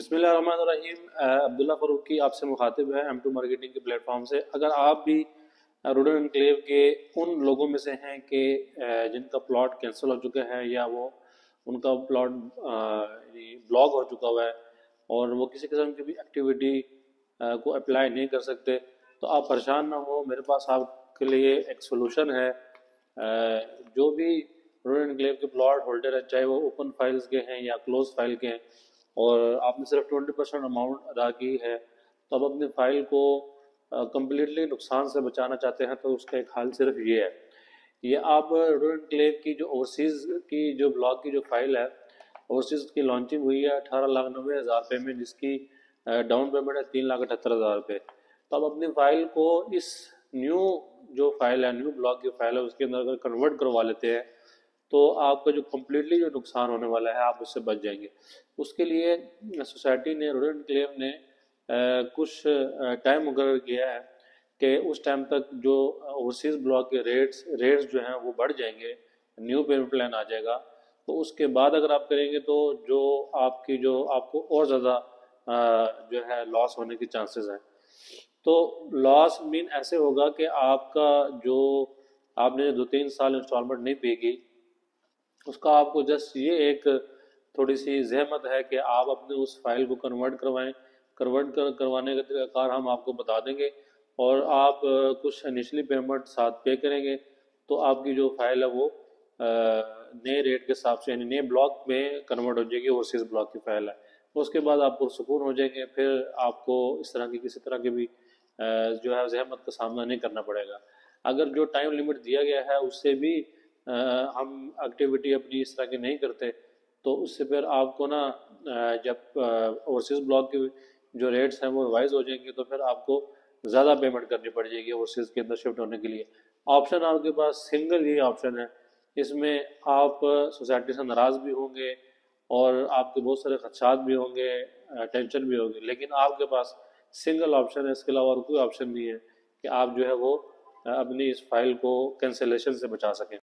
بسم اللہ الرحمن الرحیم۔ عبداللہ فاروقی آپ سے مخاطب ہے M2 مارکیٹنگ کے پلیٹ فارم سے۔ اگر آپ بھی روڈن انکلیو کے ان لوگوں میں سے ہیں کہ جن کا پلاٹ کینسل ہو چکا ہے یا وہ ان کا پلاٹ بلاک ہو چکا ہوا ہے اور وہ کسی قسم کی بھی ایکٹیویٹی کو اپلائی نہیں کر سکتے، تو آپ پریشان نہ ہو، میرے پاس آپ کے لیے ایک سولوشن ہے۔ جو بھی روڈن انکلیو کے پلاٹ ہولڈر ہیں، چاہے وہ اوپن فائلز کے ہیں یا کلوز فائل کے ہیں، اور آپ نے صرف 20% اماؤنٹ ادا کی ہے، تو اب اپنی فائل کو کمپلیٹلی نقصان سے بچانا چاہتے ہیں، تو اس کا ایک حل صرف یہ ہے، یہ آپ روڈن انکلیو کی جو اوورسیز کی جو بلاک کی جو فائل ہے، اوورسیز کی لانچنگ ہوئی ہے 18,90,000 روپے میں، جس کی ڈاؤن پیمنٹ ہے 3,78,000 روپے۔ تو اب اپنی فائل کو اس نیو جو فائل ہے، نیو بلاک کی فائل ہے، اس کے اندر اگر کنورٹ کروا لیتے ہیں تو آپ کا جو کمپلیٹلی جو نقصان ہونے والا ہے آپ اس سے بچ جائیں گے۔ اس کے لیے سوسائٹی نے، روڈن انکلیو نے کچھ ٹائم مقرر کیا ہے کہ اس ٹائم تک جو اوورسیز بلاک کے ریٹس جو ہیں وہ بڑھ جائیں گے، نیو پیمنٹ پلان آ جائے گا، تو اس کے بعد اگر آپ کریں گے تو جو آپ کو اور زیادہ جو ہے لاس ہونے کے چانسز ہیں۔ تو لاس مین ایسے ہوگا کہ آپ کا جو آپ نے 2-3 سال انسٹالمنٹ نہیں پے کی، اس کا آپ کو جسٹ یہ ایک تھوڑی سی زحمت ہے کہ آپ اپنے اس فائل کو کنورٹ کروائیں۔ کروانے کا طریقہ کار ہم آپ کو بتا دیں گے، اور آپ کچھ انیشلی پیمنٹ ساتھ پے کریں گے، تو آپ کی جو فائل ہے وہ نئے ریٹ کے حساب سے، یعنی نئے بلاک میں کنورٹ ہو جائے گی، اوورسیز بلاک کی فائل ہے۔ اس کے بعد آپ پرسکون ہو جائیں گے، پھر آپ کو اس طرح کی کسی طرح کی بھی جو ہے زحمت کا سامنا نہیں کرنا پڑے گا۔ اگر جو ٹائم لیمٹ دیا گیا ہے اس سے بھی ہم ایکٹیویٹی اپنی اس طرح کی نہیں کرتے، تو اس سے پھر آپ کو نا جب اوورسیز بلاک کے جو ریٹس ہیں وہ ریوائز ہو جائیں گے، تو پھر آپ کو زیادہ پیمنٹ کرنی پڑ جائے گی اوورسیز کے اندر شفٹ ہونے کے لیے۔ آپشن آپ کے پاس سنگل ہی آپشن ہے، اس میں آپ سوسائٹی سے ناراض بھی ہوں گے اور آپ کے بہت سارے خدشات بھی ہوں گے، ٹینشن بھی ہوگی، لیکن آپ کے پاس سنگل آپشن ہے، اس کے علاوہ اور کوئی آپشن نہیں ہے کہ آپ جو ہے وہ اپنی اس فائل کو کینسلیشن سے بچا سکیں۔